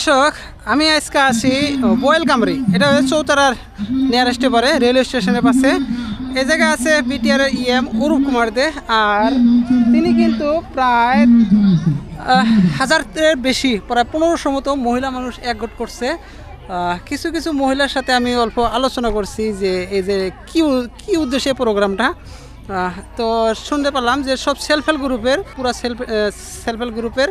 দর্শক আমি আজকে আছি বয়েলকামরি, এটা চৌতারার নিয়ারেস্টে পড়ে, রেলওয়ে স্টেশনের পাশে। এই জায়গায় আছে বিটিআর ইএম অরূপ কুমার দে, আর তিনি কিন্তু প্রায় 1000-এর বেশি, প্রায় 1500 মতো মহিলা মানুষ একগোট করছে। কিছু কিছু মহিলার সাথে আমি অল্প আলোচনা করছি যে এই যে কী উদ্দেশ্যে প্রোগ্রামটা। তো শুনতে পারলাম যে সব সেলফ হেল্প গ্রুপের পুরা সেলফ হেল্প গ্রুপের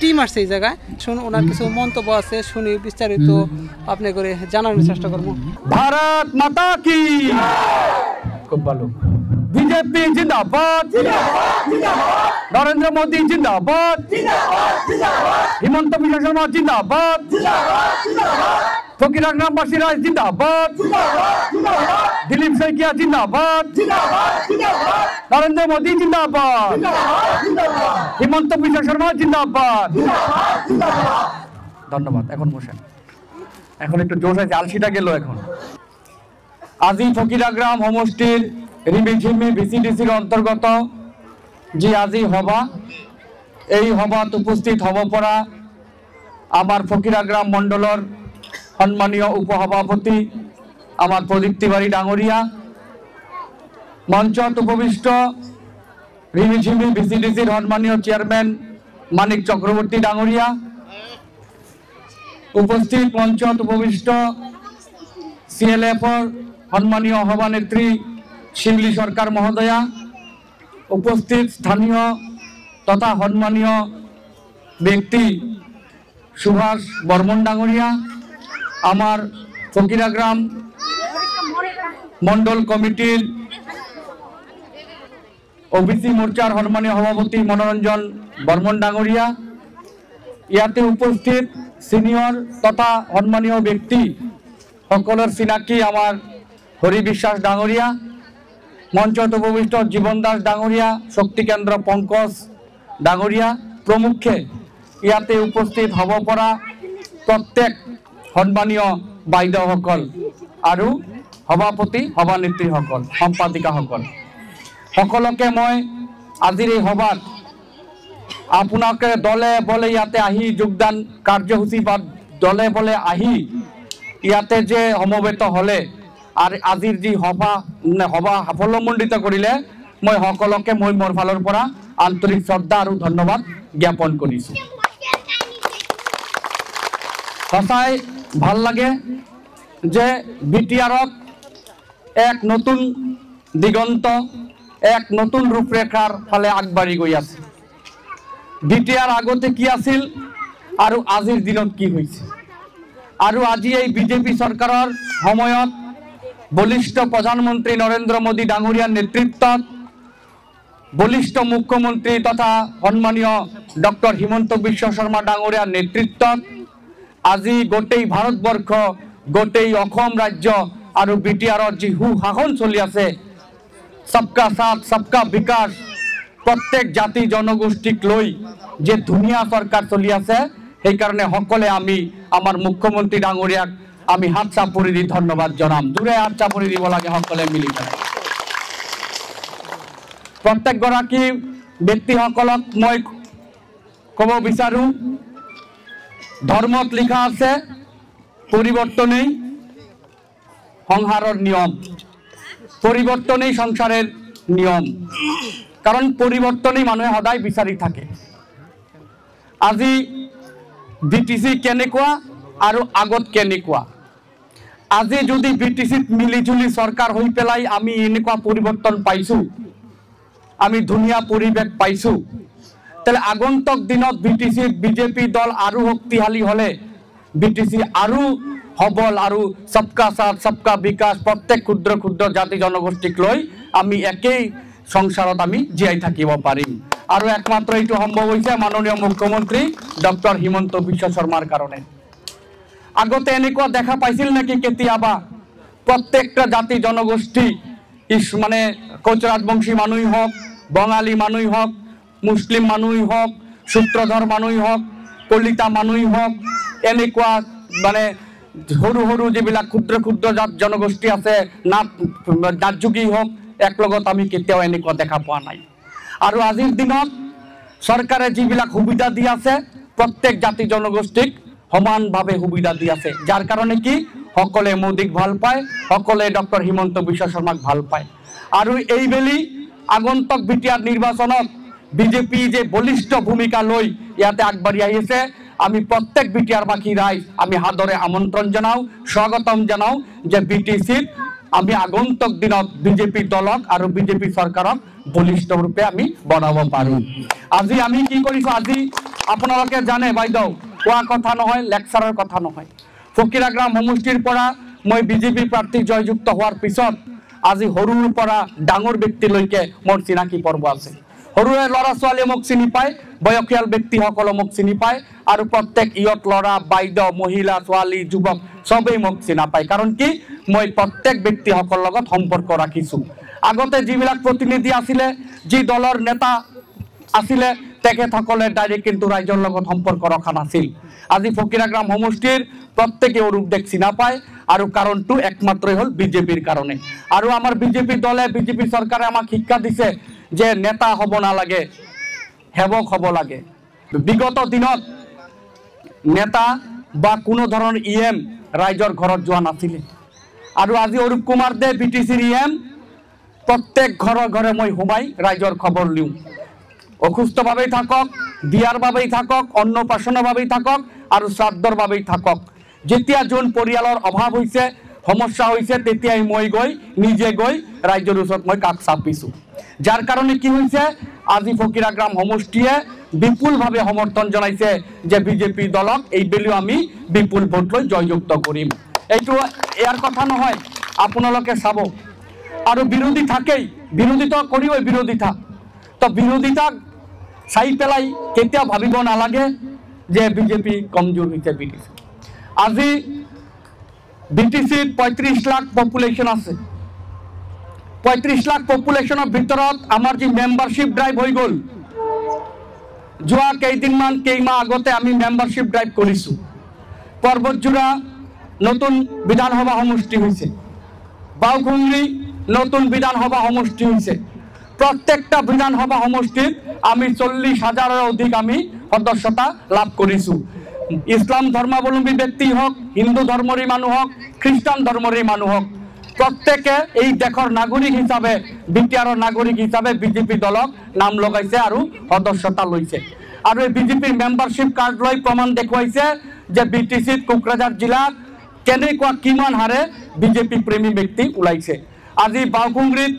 টিম আসছে এই জায়গায়। শুন ওনার কিছু মন্তব্য আছে, শুনি বিস্তারিত আপনি করে জানানোর চেষ্টা করবো। ভারত মাতা কি, খুব ভালো। বিজেপি জিন্দাবাদ, নরেন্দ্র মোদী জিন্দাবাদ, হিমন্ত বিশ্ব শর্মা জিন্দাবাদ, ফকিরা গ্রামবাসীরা জিন্দাবাদ, দিলীপ শইকিয়া জিন্দাবাদ, নরেন্দ্র মোদী জিন্দাবাদ, হিমন্ত বিশ্ব শর্মা জিন্দাবাদ। ধন্যবাদ। এখন বসেন, এখন একটু জোশ আছে, আলসিটা গেল এখন। আজি ফকিরাগ্রাম সমষ্টির রিমিঝিমি ভিসিডিসির অন্তর্গত যে আজি সভা, এই সভাত উপস্থিত হব পৰা আমাৰ ফকিৰাগ্ৰাম মণ্ডলৰ সন্মানীয় উপসভাপতি আমাৰ প্ৰদীপ তিৱাৰী ডাঙৰীয়া, মঞ্চত উপবিষ্ট ৰিমিঝিমি ভিসিডিসিৰ সন্মানীয় চেয়াৰম্যান মানিক চক্ৰবৰ্তী ডাঙৰীয়া, উপস্থিত মঞ্চত উপবিষ্ট CLF-ৰ সন্মানীয় সভানেত্ৰী শিমলি সৰকাৰ মহোদয়া, উপস্থিত স্থানীয় তথা সন্মানীয় ব্যক্তি সুভাষ বৰ্মন ডাঙৰীয়া, আমাৰ ফকিৰাগ্ৰাম মণ্ডল কমিটিৰ OBC মোৰ্চাৰ সন্মানীয় সভাপতি মনোৰঞ্জন বৰ্মন ডাঙৰীয়া, ইয়াতে উপস্থিত সিনিয়ৰ তথা সন্মানীয় ব্যক্তি সকলেৰ চিনাকি আমাৰ হৰি বিশ্বাস ডাঙৰীয়া, মঞ্চত উপবিষ্ট জীবন দাস ডাঙৰীয়া, শক্তি কেন্দ্ৰ পঙ্কজ ডাঙৰীয়া প্ৰমুখে ইয়াতে উপস্থিত হব পৰা প্ৰত্যেক সন্মানীয় বাইদেউসকল আৰু সভাপতি সভানেত্ৰীসকল সম্পাদিকাসকল সকলকে মই আজিৰ এই সভাত আপোনাকে দলে বলে ইয়াতে আহি যোগদান কাৰ্যসূচী বা দলে বলে আহি ইয়াতে যে সমবেত হলে আৰ আজিৰ যি সভা সাফল্যমণ্ডিত কৰিলে মই সকলকে মই মোৰ ফালৰ পৰা আন্তৰিক শ্ৰদ্ধা আৰ ধন্যবাদ জ্ঞাপন কৰিছো। সঁচাই ভাল লাগে যে বিটিআরক এক নতুন দিগন্ত, এক নতুন রূপরেখার ফালে আগবাঢ়ি গৈ আছে। বিটিআর আগতে কি আছিল আৰু আজিৰ দিনত কি হৈছে, আৰু আজি এই বিজেপি চৰকাৰৰ সময়ত বলিষ্ঠ প্ৰধানমন্ত্ৰী নৰেন্দ্ৰ মোদী ডাঙৰীয়াৰ নেতৃত্বত বলিষ্ঠ মুখ্যমন্ত্ৰী তথা সন্মানীয় ডক্টৰ হিমন্ত বিশ্ব শৰ্মা ডাঙৰীয়াৰ নেতৃত্বত আজি গোটেই ভাৰতবৰ্ষ, গোটেই অসম ৰাজ্য আৰু বিটিআৰৰ যি সুশাসন চলি আছে, সবকা সাথ সবকা বিকাশ, প্রত্যেক জাতি জনগোষ্ঠীক লৈ যে ধুনীয়া সরকার চলি আছে, সেই কারণে সকলে আমি আমার মুখ্যমন্ত্রী ডাঙৰীয়াক আমি হাত চাপৰি দি ধন্যবাদ জনাম। জোৰে হাত চাপৰি দিব লাগে সকলে মিলি পেলাই। প্ৰত্যেকগৰাকী ব্যক্তিসকলক মই ক'ব বিচাৰোঁ, ধৰ্মত লিখা আছে পৰিবৰ্তনেই সংসাৰৰ নিয়ম, পৰিবৰ্তনেই সংসাৰেৰ নিয়ম, কাৰণ পৰিবৰ্তনেই মানুহে সদায় বিচাৰি থাকে। আজি BTC কেনেকুৱা আৰু আগত কেনেকুৱা, আজি যদি BTCত মিলিজুলি সৰকাৰ হৈ পেলাই আমি এনেকুৱা পৰিবৰ্তন পাইছো, আমি ধুনীয়া পৰিবেশ পাইছো, তাহলে আগন্তুক দিনত BTCত বিজেপি দল আৰু শক্তিশালী হলে BTC আৰু সবল আৰু সবকা সাথ সবকা বিকাশ, প্ৰত্যেক ক্ষুদ্ৰ ক্ষুদ্ৰ জাতি জনগোষ্ঠীক লৈ আমি একেই সংসাৰত আমি জীয়াই থাকিব পাৰিম। আৰু একমাত্ৰ এইটো সম্ভৱ হৈছে মাননীয় মুখ্যমন্ত্ৰী ডক্টৰ হিমন্ত বিশ্ব শৰ্মাৰ কাৰণে। আগতে এনেকুৱা দেখা পাইছিল নাকি কেতিয়াবা প্রত্যেকটা জাতি জনগোষ্ঠী মানে কোচ রাজবংশী মানুষ হোক, বঙালী মানুষ হোক, মুসলিম মানুষ হোক, সূত্রধর মানুষ হোক, কলিতা মানুষ হোক, এনেকুৱা মানে সৰু সৰু যিবিলাক ক্ষুদ্ৰ ক্ষুদ্ৰ জনগোষ্ঠী আছে, নাথযোগী হোক, একলগত আমি কেতিয়াও এনেকুৱা দেখা পোৱা নাই। আৰু আজিৰ দিনত চৰকাৰে যিবিলাক সুবিধা দি আছে প্ৰত্যেক জাতি জনগোষ্ঠীক সমানভাৱে সুবিধা দি আছে, যাৰ কাৰণে কি সকলে মোদীক ভাল পায়, সকলে ডক্টৰ হিমন্ত বিশ্ব শৰ্মাক ভাল পায়। আৰু এইবেলি আগন্তুক বিটিআৰ নিৰ্বাচনত বিজেপি যে বলিষ্ঠ ভূমিকা লৈ ইয়াতে আগবাঢ়ি আহিছে, আমি প্ৰত্যেক বিটিআৰবাসী ৰাইজ আমি সাদৰে আমন্ত্ৰণ জনাওঁ, স্বাগতম জনাওঁ যে বিটিচিত আমি আগন্তুক দিনত বিজেপি দলক আৰু বিজেপি চৰকাৰক বলিষ্ঠ ৰূপে আমি বনাব পাৰোঁ। আজি আমি কি কৰিছোঁ, আজি আপোনালোকে জানে বাইদেউ, কোৱা কথা নহয়, লেকচাৰৰ কথা নহয়। ফকিৰাগ্ৰাম সমষ্টিৰ পৰা মই বিজেপি প্ৰাৰ্থী জয়যুক্ত হোৱাৰ পিছত আজি সৰুৰ পৰা ডাঙৰ ব্যক্তিলৈকে মোৰ চিনাকি পৰ্ব আছে। সৰুৰে ল'ৰা ছোৱালীয়ে মোক চিনি পায়, বয়সীয়াল ব্যক্তিসকলে মোক চিনি পায়, আৰু প্ৰত্যেক ইয়ত ল'ৰা বাইদেউ মহিলা ছোৱালী যুৱক চবেই মোক চিনা পায়। কাৰণ কি মই প্ৰত্যেক ব্যক্তিসকলৰ লগত সম্পৰ্ক ৰাখিছোঁ। আগতে যিবিলাক প্ৰতিনিধি আছিলে, যি দলৰ নেতা আছিলে, তেখেতসকলে ডাইৰেক্ট কিন্তু ৰাইজৰ লগত সম্পৰ্ক ৰখা নাছিল। আজি ফকিৰাগ্ৰাম সমষ্টিৰ প্ৰত্যেকে অৰূপদেক চিনা পায়, আৰু কাৰণটো একমাত্ৰই হ'ল বিজেপিৰ কাৰণে। আৰু আমাৰ বিজেপি দলে, বিজেপি চৰকাৰে আমাক শিক্ষা দিছে যে নেতা হ'ব নালাগে, সেৱক হ'ব লাগে। বিগত দিনত নেতা বা কোনো ধৰণৰ EM ৰাইজৰ ঘৰত যোৱা নাছিলে, আৰু আজি অৰূপ কুমাৰ দে BTCৰ EM প্ৰত্যেক ঘৰে ঘৰে মই সোমাই ৰাইজৰ খবৰ লিওঁ। অসুস্থভাৱেই থাকক, বিয়াৰ বাবেই থাকক, অন্নপ্ৰাশনৰ বাবেই থাকক, আৰু শ্ৰাদ্ধৰ বাবেই থাকক, যেতিয়া যোন পৰিয়ালৰ অভাৱ হৈছে, সমস্যা হৈছে, তেতিয়াই মই নিজে গৈ ৰাইজৰ ওচৰত মই কাষ চাপিছোঁ। যাৰ কাৰণে কি হৈছে, আজি ফকিৰাগ্ৰাম সমষ্টিয়ে বিপুলভাৱে সমৰ্থন জনাইছে যে বিজেপি দলক এইবেলিও আমি বিপুল ভোট লৈ জয়যুক্ত কৰিম। এইটো ইয়াৰ কথা নহয়, আপোনালোকে চাব। আৰু বিৰোধী থাকেই, বিৰোধিতা কৰিবই বিৰোধিতা। তো বিৰোধিতাক চাই পেলাই কেতিয়াও ভাবিব নালাগে যে বিজেপি কমজোৰ হৈছে। BTC আজি BTCত 35 লাখ পপুলেশ্যন আছে। 35 লাখ পপুলেশ্যনৰ ভিতৰত আমাৰ যি মেম্বাৰশ্বিপ ড্ৰাইভ হৈ গ'ল, যোৱা কেইমাহ আগতে আমি মেম্বাৰশ্বিপ ড্ৰাইভ কৰিছোঁ। পৰ্বতজোৰা নতুন বিধানসভা সমষ্টি হৈছে, বাওখুংৰি নতুন বিধানসভা সমষ্টি হৈছে। প্ৰত্যেকটা বিধানসভা সমষ্টিত আমি 40,000ৰ অধিক আমি সদস্যতা লাভ কৰিছোঁ। ইছলাম ধৰ্মাৱলম্বী ব্যক্তি হওক, হিন্দু ধৰ্মৰে মানুহ হওক, খ্ৰীষ্টান ধৰ্মৰে মানুহ হওক, প্ৰত্যেকে এই দেশৰ নাগৰিক হিচাপে, বিটিআৰৰ নাগৰিক হিচাপে বিজেপি দলক নাম লগাইছে আৰু সদস্যতা লৈছে। আৰু এই বিজেপিৰ মেম্বাৰশ্বিপ কাৰ্ড লৈ প্ৰমাণ দেখুৱাইছে যে BTCত কোকৰাঝাৰ জিলাত কেনেকুৱা কিমান হাৰে বিজেপি প্ৰেমী ব্যক্তি ওলাইছে। আজি বাওখুংৰিত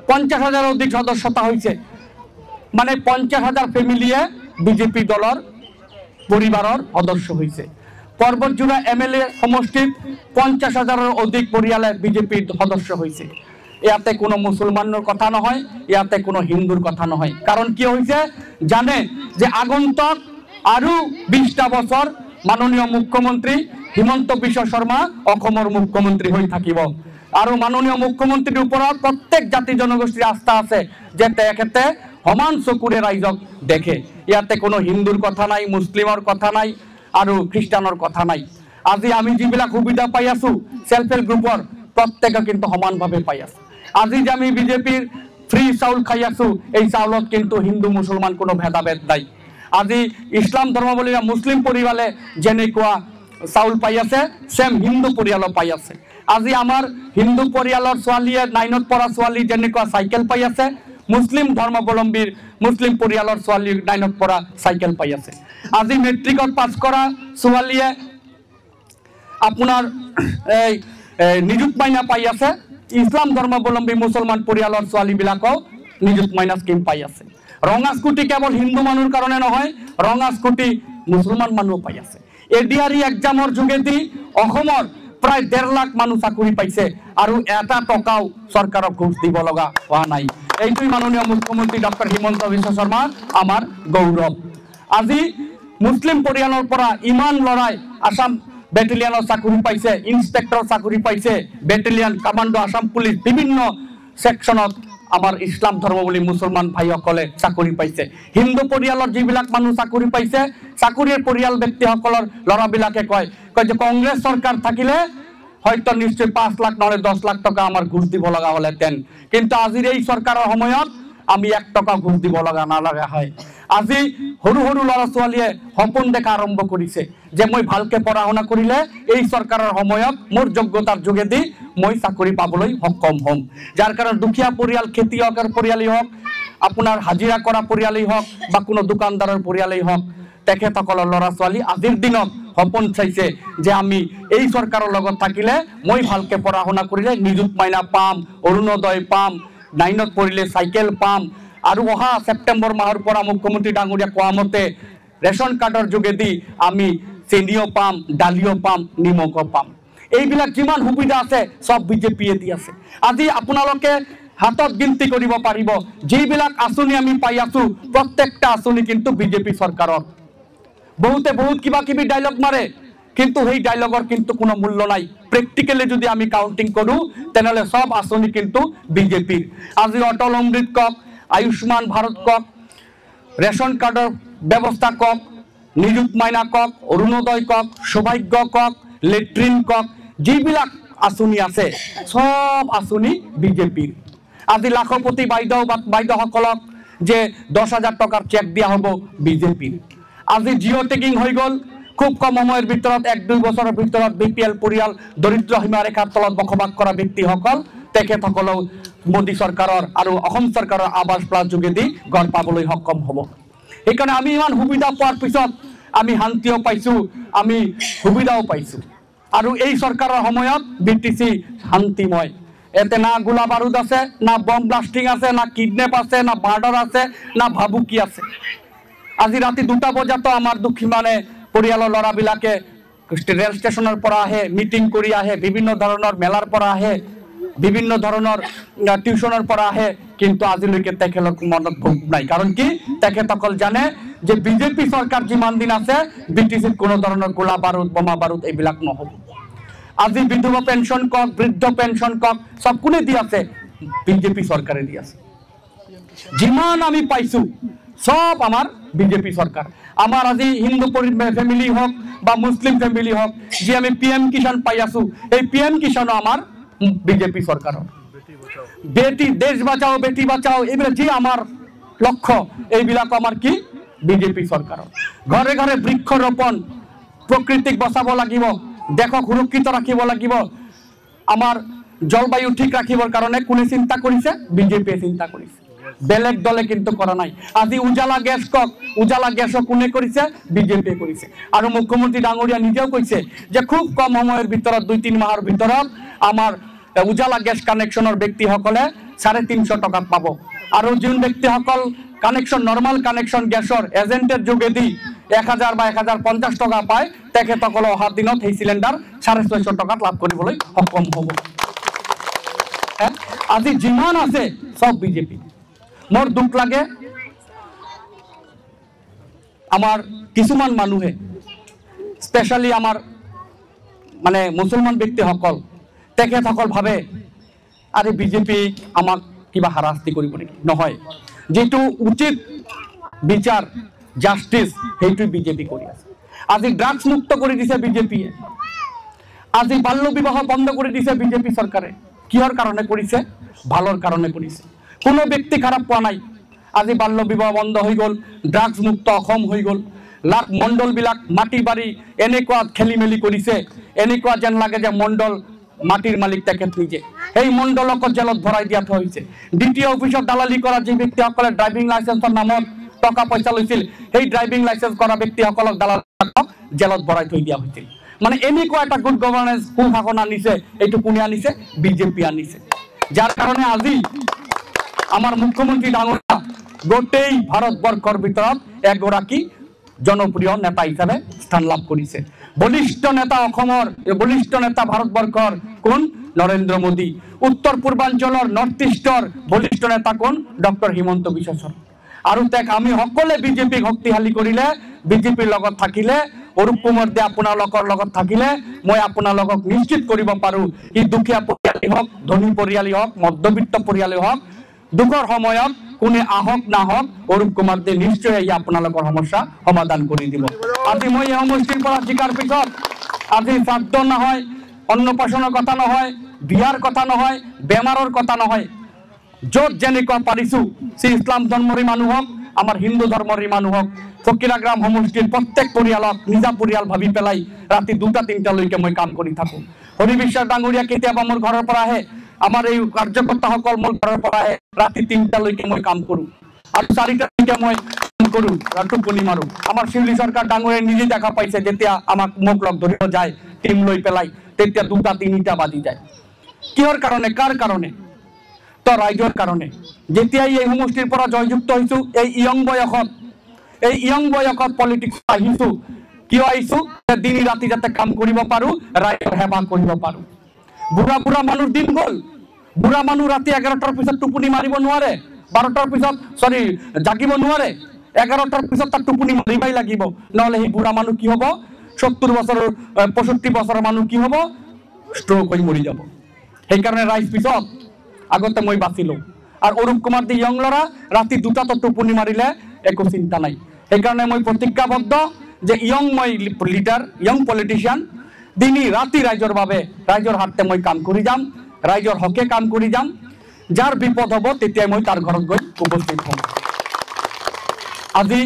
50,000 অধিক সদস্যতা হৈছে, মানে 50,000 ফেমিলিয়ে বিজেপি দলৰ পৰিবাৰৰ সদস্য হৈছে। পৰ্বতজোৰা MLA সমষ্টিত 50,000ৰ অধিক পৰিয়ালে বিজেপিৰ সদস্য হৈছে। ইয়াতে কোনো মুছলমানৰ কথা নহয়, ইয়াতে কোনো হিন্দুৰ কথা নহয়। কাৰণ কি হৈছে জানে যে আগন্তুক আৰু 20টা বছৰ মাননীয় মুখ্যমন্ত্ৰী হিমন্ত বিশ্ব শৰ্মা অসমৰ মুখ্যমন্ত্ৰী হৈ থাকিব, আৰু মাননীয় মুখ্যমন্ত্ৰীৰ ওপৰত প্ৰত্যেক জাতি জনগোষ্ঠীৰ আস্থা আছে যে তেখেতে সমান চকুৰে ৰাইজক দেখে। ইয়াতে কোনো হিন্দুৰ কথা নাই, মুছলিমৰ কথা নাই, আৰু খ্ৰীষ্টানৰ কথা নাই। আজি আমি যিবিলাক সুবিধা পাই আছোঁ সেল্ফ হেল্প গ্ৰুপৰ, প্ৰত্যেকে কিন্তু সমানভাৱে পাই আছোঁ। আজি যে আমি বিজেপিৰ ফ্ৰী চাউল খাই আছোঁ, এই চাউলত কিন্তু হিন্দু মুছলমান কোনো ভেদাভেদ নাই। আজি ইছলাম ধৰ্মাৱলম্বী মুছলিম পৰিয়ালে যেনেকুৱা চাউল পাই আছে, সেম হিন্দু পৰিয়ালো পাই আছে। আজি আমাৰ হিন্দু পৰিয়ালৰ ছোৱালীয়ে 9ত পঢ়া ছোৱালী যেনেকুৱা চাইকেল পাই আছে, মুছলিম ধৰ্মাৱলম্বীৰ মুছলিম পৰিয়ালৰ ছোৱালীৰ 9ত পঢ়া চাইকেল পাই আছে। আজি মেট্ৰিকত পাছ কৰা ছোৱালীয়ে আপোনাৰ এই নিযুত মাইনা পাই আছে। ইছলাম ধৰ্মাৱলম্বী মুছলমান পৰিয়ালৰ ছোৱালীবিলাকেও নিযুত মাইনা স্কিম পাই আছে। ৰঙা স্কুটি কেৱল হিন্দু মানুহৰ কাৰণে নহয়, ৰঙা স্কুটি মুছলমান মানুহ পাই আছে। ADRE এক্সামৰ যোগেদি অসমৰ প্ৰায় 1.5 লাখ মানুহ চাকৰি পাইছে, আৰু এটা টকাও চৰকাৰক ঘুষ দিব লগা হোৱা নাই। এইটোই মাননীয় মুখ্যমন্ত্ৰী ডক্টৰ হিমন্ত বিশ্ব শৰ্মা আমাৰ গৌৰৱ। আজি মুছলিম পৰিয়ালৰ পৰা ইমান ল'ৰাই আসাম বেটেলিয়ানৰ চাকৰি পাইছে, ইন্সপেক্টৰ চাকৰি পাইছে, বেটেলিয়ান কামাণ্ডো, আসাম পুলিচ, বিভিন্ন সেকশনত আমাৰ ইছলাম ধৰ্মাৱলম্বী মুছলমান ভাইসকলে চাকৰি পাইছে। হিন্দু পৰিয়ালৰ যিবিলাক মানুহ চাকৰি পাইছে, চাকৰিৰ পৰিয়াল ব্যক্তিসকলৰ ল'ৰাবিলাকে কয় যে কংগ্ৰেছ চৰকাৰ থাকিলে হয়তো নিশ্চয় 5 লাখ নহ'লে 10 লাখ টকা আমাৰ ঘুষ দিব লগা হ'লেহেঁতেন, কিন্তু আজিৰ এই চৰকাৰৰ সময়ত আমি 1 টকা ঘুষ দিব লগা নালাগা হয়। আজি সৰু সৰু ল'ৰা ছোৱালীয়ে সপোন দেখা আৰম্ভ কৰিছে যে মই ভালকে পঢ়া শুনা কৰিলে এই চৰকাৰৰ সময়ত মোৰ যোগ্যতাৰ যোগেদি মই চাকৰি পাবলৈ সক্ষম হ'ম। যাৰ কাৰণে দুখীয়া পৰিয়াল, খেতিয়কৰ পৰিয়ালেই হওক, আপোনাৰ হাজিৰা কৰা পৰিয়ালেই হওক বা কোনো দোকানদাৰৰ পৰিয়ালেই হওক, তেখেতসকলৰ ল'ৰা ছোৱালী আজিৰ দিনত সপোন চাইছে যে আমি এই চৰকাৰৰ লগত থাকিলে মই ভালকে পঢ়া শুনা কৰিলে নিযুত মাইনা পাম, অৰুণোদয় পাম, 9ত পঢ়িলে চাইকেল পাম, আৰু অহা ছেপ্টেম্বৰ মাহৰ পৰা মুখ্যমন্ত্ৰী ডাঙৰীয়া কোৱা মতে ৰেচন কাৰ্ডৰ যোগেদি আমি চেনিও পাম, দালিও পাম, নিমখো পাম। এইবিলাক যিমান সুবিধা আছে সব বিজেপিয়ে দি আছে। আজি আপোনালোকে হাতত গিনতি কৰিব পাৰিব যিবিলাক আঁচনি আমি পাই আছো, প্ৰত্যেকটা আঁচনি কিন্তু বিজেপি চৰকাৰৰ। বহুতে বহুত কিবা কিবি ডায়লগ মাৰে, কিন্তু সেই ডায়লগৰ কিন্তু কোনো মূল্য নাই। প্ৰেক্টিকেলি যদি আমি কাউন্টিং কৰোঁ তেনেহ'লে সব আঁচনি কিন্তু বিজেপিৰ। আজি অটল অমৃত কক, আয়ুষ্মান ভাৰত কক, ৰেচন কাৰ্ডৰ ব্যৱস্থা কক, নিযুত মাইনা কক, অৰুণোদয় কক, সৌভাগ্য কক, লেট্ৰিন কক, যিবিলাক আঁচনি আছে সব আঁচনি বিজেপিৰ। আজি লাখপতি বাইদেউসকলক যে 10,000 টকাৰ চেক দিয়া হ'ব বিজেপিৰ। আজি জিঅ' টেগিং হৈ গ'ল, খুব কম সময়ৰ ভিতৰত 1-2 বছৰৰ ভিতৰত BPL পৰিয়াল, দৰিদ্ৰ সীমাৰেখাৰ তলত বসবাস কৰা ব্যক্তিসকল, তেখেতসকলেও মোদী চৰকাৰৰ আৰু অসম চৰকাৰৰ আৱাস প্লাছ যোগেদি ঘৰ পাবলৈ সক্ষম হ'ব। সেইকাৰণে আমি ইমান সুবিধা পোৱাৰ পিছত আমি শান্তিও পাইছোঁ, আমি সুবিধাও পাইছোঁ। আৰু এই চৰকাৰৰ সময়ত BTC শান্তিময়। এতে না গোলা বাৰুদ আছে, না বম ব্লাষ্টিং আছে, না কিডনেপ আছে, না মাৰ্ডাৰ আছে, না ভাবুকি আছে। আজি ৰাতি 2টা বজাতো আমাৰ দুখী মানে পৰিয়ালৰ ল'ৰাবিলাকে ৰেল ষ্টেচনৰ পৰা আহে, মিটিং কৰি আহে, বিভিন্ন ধৰণৰ মেলাৰ পৰা আহে, বিভিন্ন ধৰণৰ টিউচনৰ পৰা আহে, কিন্তু আজিলৈকে তেখেতৰ মনত ভোগ নাই। কাৰণ কি তেখেতসকল জানে যে বিজেপি চৰকাৰ যিমান দিন আছে BTCত কোনো ধৰণৰ গোলা বাৰুদ, বোমা বাৰুদ এইবিলাক নহ'ব। আজি বিধৱা পেঞ্চন কক, বৃদ্ধ পেঞ্চন কক, সব কোনে দি আছে? বিজেপি চৰকাৰে দি আছে। যিমান আমি পাইছোঁ সব আমাৰ বিজেপি চৰকাৰ। আমাৰ আজি হিন্দু ফেমিলি হওক বা মুছলিম ফেমিলি হওক, যি আমি PM কিষাণ পাই আছোঁ, এই PM কিষাণো আমাৰ বিজেপি চৰকাৰৰ। বেটি দেশ বাঁচাও, বেটি বাঁচাও, এইবিলাক যি আমাৰ লক্ষ্য, এইবিলাক আমাৰ কি বিজেপি চৰকাৰৰ। ঘৰে ঘৰে বৃক্ষৰোপণ, প্ৰকৃতিক বচাব লাগিব, দেশক সুৰক্ষিত ৰাখিব লাগিব। আমাৰ জলবায়ু ঠিক ৰাখিবৰ কাৰণে কোনে চিন্তা কৰিছে? বিজেপিয়ে চিন্তা কৰিছে, বেলেগ দলে কিন্তু কৰা নাই। আজি উজালা গেছ কক, উজালা গেছও কোনে কৰিছে? বিজেপিয়ে কৰিছে। আৰু মুখ্যমন্ত্ৰী ডাঙৰীয়া নিজেও কৈছে যে খুব কম সময়ৰ ভিতৰত 2-3 মাহৰ ভিতৰত আমাৰ উজালা গেছ কানেকশ্যনৰ ব্যক্তিসকলে 350 টকাত পাব। আৰু যোন ব্যক্তিসকল কানেকশ্যন, নৰ্মেল কানেকশ্যন গেছৰ এজেণ্টেৰ যোগেদি 1000 বা 1050 টকা পায়, তেখেতসকলে অহা দিনত সেই চিলিণ্ডাৰ 650 টকাত লাভ কৰিবলৈ সক্ষম হ'ব। আজি যিমান আছে সব বিজেপি। মোৰ দুখ লাগে আমাৰ কিছুমান মানুহে, স্পেচিয়েলি আমাৰ মানে মুছলমান ব্যক্তিসকল, তেখেতসকল ভাবে আৰে বিজেপি আমাক কিবা হাৰাশাস্তি কৰিব নেকি? নহয়, যেটো উচিত বিচাৰ, জাষ্টিস, সেইটো বিজেপি কৰি আছে। আজি ড্ৰাগছ মুক্ত কৰি দিছে বিজেপিয়ে, আজি বাল্য বিবাহ বন্ধ কৰি দিছে বিজেপি চৰকাৰে। কিহৰ কাৰণে কৰিছে? ভালৰ কাৰণে কৰিছে। কোনো ব্যক্তি খাৰাপ পোৱা নাই। আজি বাল্য বিবাহ বন্ধ হৈ গ'ল, ড্ৰাগছ মুক্ত অসম হৈ গ'ল। লাখ মণ্ডলবিলাক মাটি বাৰী এনেকুৱা খেলি মেলি কৰিছে, এনেকুৱা যেন লাগে যে মণ্ডল মাটিৰ মালিক তেখেত নিজে। সেই মণ্ডলক জেলত ভৰাই দিয়া হৈছে। দ্বিতীয় অফিচত দালালি কৰা যি ব্যক্তিসকলে ড্ৰাইভিং লাইচেন্সৰ নামত টকা পইচা লৈছিল, সেই ড্ৰাইভিং লাইচেন্স কৰা ব্যক্তিসকলক দালালক জেলত ভৰাই থৈ দিয়া হৈছিল। মানে এনেকুৱা এটা গুড গভৰ্নেন্স, সুশাসন আনিছে। এইটো কোনে আনিছে? বিজেপি আনিছে। যাৰ কাৰণে আজি আমাৰ মুখ্যমন্ত্ৰী ডাঙৰীয়া গোটেই ভাৰতবৰ্ষৰ ভিতৰত এগৰাকী জনপ্ৰিয় নেতা হিচাপে স্থান লাভ কৰিছে। বলিষ্ঠ নেতা অসমৰ, বলিষ্ঠ নেতা ভাৰতবৰ্ষৰ কোন? নৰেন্দ্ৰ মোদী। উত্তৰ পূৰ্বাঞ্চলৰ, নৰ্থ ইষ্টৰ বলিষ্ঠ নেতা কোন? ডক্টৰ হিমন্ত বিশ্ব শৰ্মা। আৰু তাক আমি সকলোৱে বিজেপিক শক্তিশালী কৰিলে, বিজেপিৰ লগত থাকিলে, অৰূপ কুমাৰ দে আপোনালোকৰ লগত থাকিলে মই আপোনালোকক নিশ্চিত কৰিব পাৰোঁ, ই দুখীয়া পৰিয়ালেই হওক, ধনী পৰিয়ালেই হওক, মধ্যবিত্ত পৰিয়ালেই হওক, দুখৰ সময়ত কোনে আহক নাহক, অৰূপ কুমাৰ দে নিশ্চয় এই আপোনালোকৰ সমস্যা সমাধান কৰি দিব। আজি মই এই সমষ্টিৰ পৰা জিকাৰ পিছত আজি শ্ৰাদ্ধ নহয়, অন্নপ্ৰাশনৰ কথা নহয়, বিয়াৰ কথা নহয়, বেমাৰৰ কথা নহয়, য'ত যেনেকুৱা পাৰিছোঁ, শ্ৰী ইছলাম ধৰ্মৰে মানুহ হওক, আমাৰ হিন্দু ধৰ্মৰে মানুহ হওক, ফকিৰাগ্ৰাম সমষ্টিৰ প্ৰত্যেক পৰিয়ালক নিজা পৰিয়াল ভাবি পেলাই ৰাতি 2-3টালৈকে মই কাম কৰি থাকোঁ। হৰি বিশ্বাস ডাঙৰীয়া কেতিয়াবা মোৰ ঘৰৰ পৰা আহে, আমাৰ এই কাৰ্যকৰ্তাসকল মোৰ ঘৰৰ পৰা আহে, ৰাতি 3টালৈকে মই কাম কৰোঁ আৰু 4টালৈকে মই কাম কৰোঁ আৰু টোপনি মাৰোঁ। আমাৰ শিউলি চৰকাৰ ডাঙৰীয়াই নিজে দেখা পাইছে, যেতিয়া মোক লগ ধৰিব যায় টিম লৈ পেলাই, তেতিয়া 2-3টা বাজি যায়। কিহৰ কাৰণে, কাৰ কাৰণে? তো ৰাইজৰ কাৰণে। যেতিয়াই এই সমষ্টিৰ পৰা জয়যুক্ত হৈছোঁ, এই ইয়ং বয়সত পলিটিক্স আহিছোঁ। কিয় আহিছোঁ? দিন ৰাতি যাতে কাম কৰিব পাৰোঁ, ৰাইজৰ সেৱা কৰিব পাৰোঁ। বুঢ়া মানুহ দিন গ'ল। বুঢ়া মানুহ ৰাতি 11টাৰ পিছত টোপনি মাৰিব নোৱাৰে, 12টাৰ পিছত জাগিব নোৱাৰে, 11টাৰ পিছত তাৰ টোপনি মাৰিবই লাগিব, নহ'লে সেই বুঢ়া মানুহ কি হ'ব? 70 বছৰৰ 65 বছৰৰ মানুহ কি হ'ব? ষ্ট্ৰোক হৈ মৰি যাব। সেইকাৰণে ৰাইজ পিছত আগতে মই বাচিলোঁ। আৰু অৰূপ কুমাৰ দি ইয়ং ল'ৰা, ৰাতি 2টাতো টোপনি মাৰিলে একো চিন্তা নাই। সেইকাৰণে মই প্ৰতিজ্ঞাবদ্ধ যে মই লিডাৰ, ইয়ং পলিটিচিয়ান, দিনে ৰাতি ৰাইজৰ বাবে, ৰাইজৰ হাতে মই কাম কৰি যাম, ৰাইজৰ হকে কাম কৰি যাম। যাৰ বিপদ হ'ব তেতিয়াই মই তাৰ ঘৰত গৈ উপস্থিত হ'ম। আজি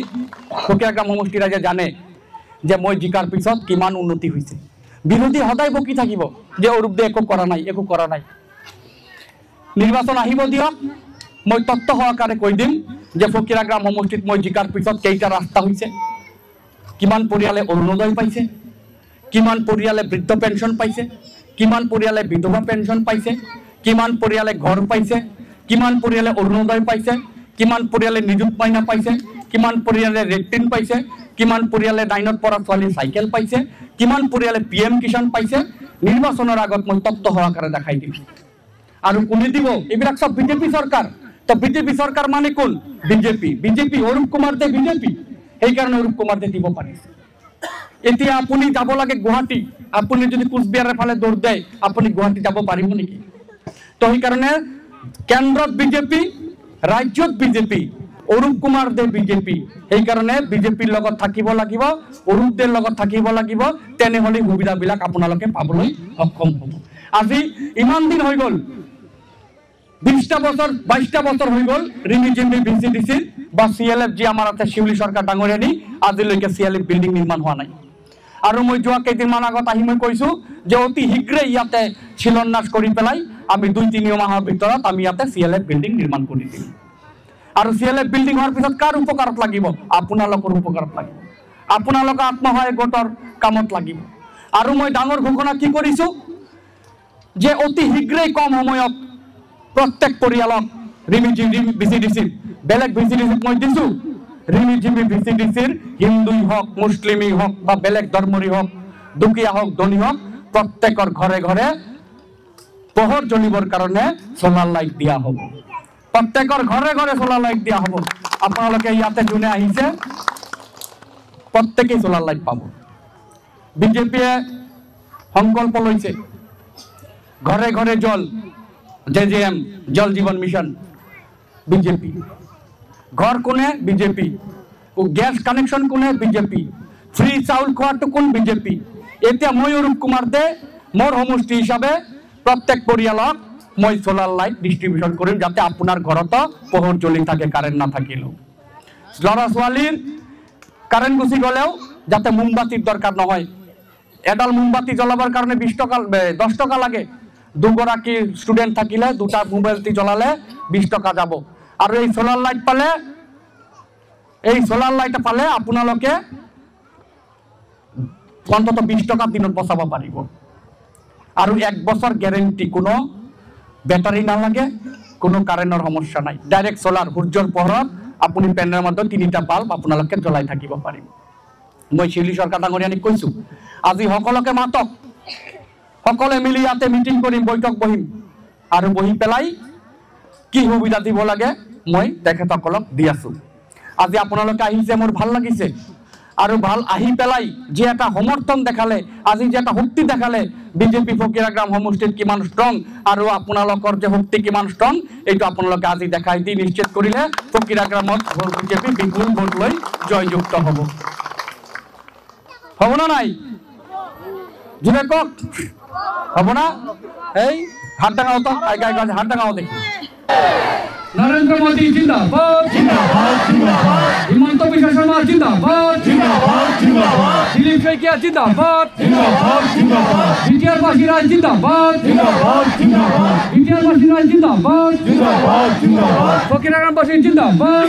ফকিৰাগ্ৰাম সমষ্টি ৰাইজে জানে যে মই জিকাৰ পিছত কিমান উন্নতি হৈছে। বিৰোধী সদায় বকি থাকিব যে অৰূপ দে একো কৰা নাই। নিৰ্বাচন আহিব দিয়ক, মই তত্ত্ব সহকাৰে কৈ দিম যে ফকিৰাগ্ৰাম সমষ্টিত মই জিকাৰ পিছত কেইটা ৰাস্তা হৈছে, কিমান পৰিয়ালে অৰুণোদয় পাইছে, কিমান পৰিয়ালে বৃদ্ধ পেঞ্চন পাইছে, কিমান পৰিয়ালে বিধৱা পেঞ্চন পাইছে, কিমান পৰিয়ালে ঘৰ পাইছে, কিমান পৰিয়ালে অৰুণোদয় পাইছে, কিমান পৰিয়ালে নিযুত মাইনা পাইছে, কিমান পৰিয়ালে ৰেটিন পাইছে, কিমান পৰিয়ালে 9ত পঢ়া ছোৱালী চাইকেল পাইছে, কিমান পৰিয়ালে PM কিষাণ পাইছে। নিৰ্বাচনৰ আগত মই তত্ত্ব সহকাৰে দেখাই দিম। আৰু কোনে দিব? এইবিলাক সব বিজেপি চৰকাৰ। তো বিজেপি চৰকাৰ মানে কোন? বিজেপি অৰূপ কুমাৰ দে বিজেপি। সেইকাৰণে অৰূপ কুমাৰ দে দিব পাৰিছে। এতিয়া আপুনি যাব লাগে গুৱাহাটী, আপুনি যদি কোচবিহাৰৰ ফালে দৌৰ দিয়ে, আপুনি গুৱাহাটী যাব পাৰিব নেকি? তো সেইকাৰণে কেন্দ্ৰত বিজেপি, ৰাজ্যত বিজেপি, অৰূপ কুমাৰ দে বিজেপি। সেইকাৰণে বিজেপিৰ লগত থাকিব লাগিব, অৰূপ দেৰ লগত থাকিব লাগিব, তেনেহ'লে সুবিধাবিলাক আপোনালোকে পাবলৈ সক্ষম হ'ব। আজি ইমান দিন হৈ গ'ল, 20টা বছৰ 22টা বছৰ হৈ গ'ল ৰিমিজিম্বি VCDC বা CLF যি আমাৰ আছে শিউলি চৰকাৰ ডাঙৰীয়া নি, আজিলৈকে CLF বিল্ডিং নিৰ্মাণ হোৱা নাই। আৰু মই যোৱা কেইদিনমান আগত আহি মই কৈছোঁ যে অতি শীঘ্ৰেই ইয়াতে শিলান্যাস কৰি পেলাই আমি 2-3 মাহৰ ভিতৰত আমি ইয়াতে CLF বিল্ডিং নিৰ্মাণ কৰি দিম। আৰু CLF বিল্ডিং হোৱাৰ পিছত কাৰ উপকাৰত লাগিব? আপোনালোকৰ উপকাৰত লাগিব, আপোনালোকৰ আত্মসহায়ক গোটৰ কামত লাগিব। আৰু মই ডাঙৰ ঘোষণা কি কৰিছোঁ যে অতি শীঘ্ৰেই কম সময়ত প্ৰত্যেক পৰিয়ালক ৰিমিজিম্বি VCDC, বেলেগ VCDC মই দিছোঁ, ৰিমিজিম্বি VCDCৰ হিন্দুই হওক, মুছলিমেই হওক বা বেলেগ ধৰ্মৰেই হওক, দুখীয়া হওক, ধনী হওক, প্ৰত্যেকৰ ঘৰে ঘৰে পোহৰ জ্বলিবৰ কাৰণে সোলাৰ লাইট দিয়া হ'ব। প্ৰত্যেকৰ ঘৰে ঘৰে সোলাৰ লাইট দিয়া হ'ব। আপোনালোকে ইয়াতে যোনে আহিছে প্ৰত্যেকেই সোলাৰ লাইট পাব। বিজেপিয়ে সংকল্প লৈছে ঘৰে ঘৰে জল, JJM জল জীবন মিশন, বিজেপি। ঘৰ কোনে? বিজেপি। গ্যাস কানেকশন কোনে? বিজেপি। ফ্ৰি চাউল খোৱাটো কোন? বিজেপি। এতিয়া মই অৰূপ কুমাৰ দে মোৰ সমষ্টি হিচাপে প্ৰত্যেক পৰিয়ালক মই সোলাৰ লাইট ডিস্ট্ৰিবিউশন কৰিম, যাতে আপোনাৰ ঘৰতো পোহৰ জ্বলি থাকে, কাৰেণ্ট নাথাকিলেও। ল'ৰা ছোৱালীৰ কাৰেণ্ট গুচি গ'লেও যাতে মোমবাতিৰ দৰকাৰ নহয়। এডাল মোমবাতি জ্বলাবৰ কাৰণে 10 টকা লাগে। দুগৰাকী ষ্টুডেণ্ট থাকিলে 2টা মোমবাতি জ্বলালে 20 টকা যাব। আৰু এই সোলাৰ লাইট পালে আপোনালোকে অন্তত 20 টকা দিনত বচাব পাৰিব। আৰু 1 বছৰ গ্যাৰেণ্টি, কোনো বেটাৰী নালাগে, কোনো কাৰেণ্টৰ সমস্যা নাই। ডাইৰেক্ট সোলাৰ, সূৰ্যৰ পোহৰত আপুনি পেনৰ মধ্যে 3টা বাল্ব আপোনালোকে জ্বলাই থাকিব পাৰিব। মই শিউলি চৰকাৰ ডাঙৰীয়ানীক কৈছোঁ, আজি সকলোকে মাতক, সকলে মিলি ইয়াতে মিটিং কৰিম, বৈঠক বহিম, আৰু বহি পেলাই কি সুবিধা দিব লাগে মই তেখেতসকলক দি আছোঁ। আজি আপোনালোকে আহিছে, মোৰ ভাল লাগিছে। আৰু ভাল আহি পেলাই যে এটা সমৰ্থন দেখালে, আজি যে এটা শক্তি দেখালে, বিজেপি ফকিৰাগ্ৰাম সমষ্টিত কিমান ষ্ট্ৰং আৰু আপোনালোকৰ যে শক্তি কিমান ষ্ট্ৰং, এইটো আপোনালোকে আজি দেখাই দি নিশ্চিত কৰিলে ফকিৰাগ্ৰামত বিজেপি বিপুল ভোট লৈ জয়যুক্ত হ'ব। হ'ব না নাই? জোৰে কওক, হ'ব না? এই হাত ডাঙাও তো, হাত ডাঙাও দেখি। নরেন্দ্র মোদী জিন্দাবাদ, হিমন্ত বিশ্ব শর্মা জিন্দাবাদ, দিলীপ শইকিয়া জিন্দাবাদ, বিটিআর বাসীরা জিন্দাবাদ, বিটিআর বাসীরা জিন্দাবাদ, ফকিরারামবাসী জিন্দাবাদ,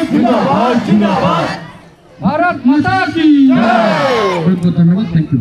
ভারত মাতা কি জয়। ধন্যবাদ, থ্যাংক ইউ।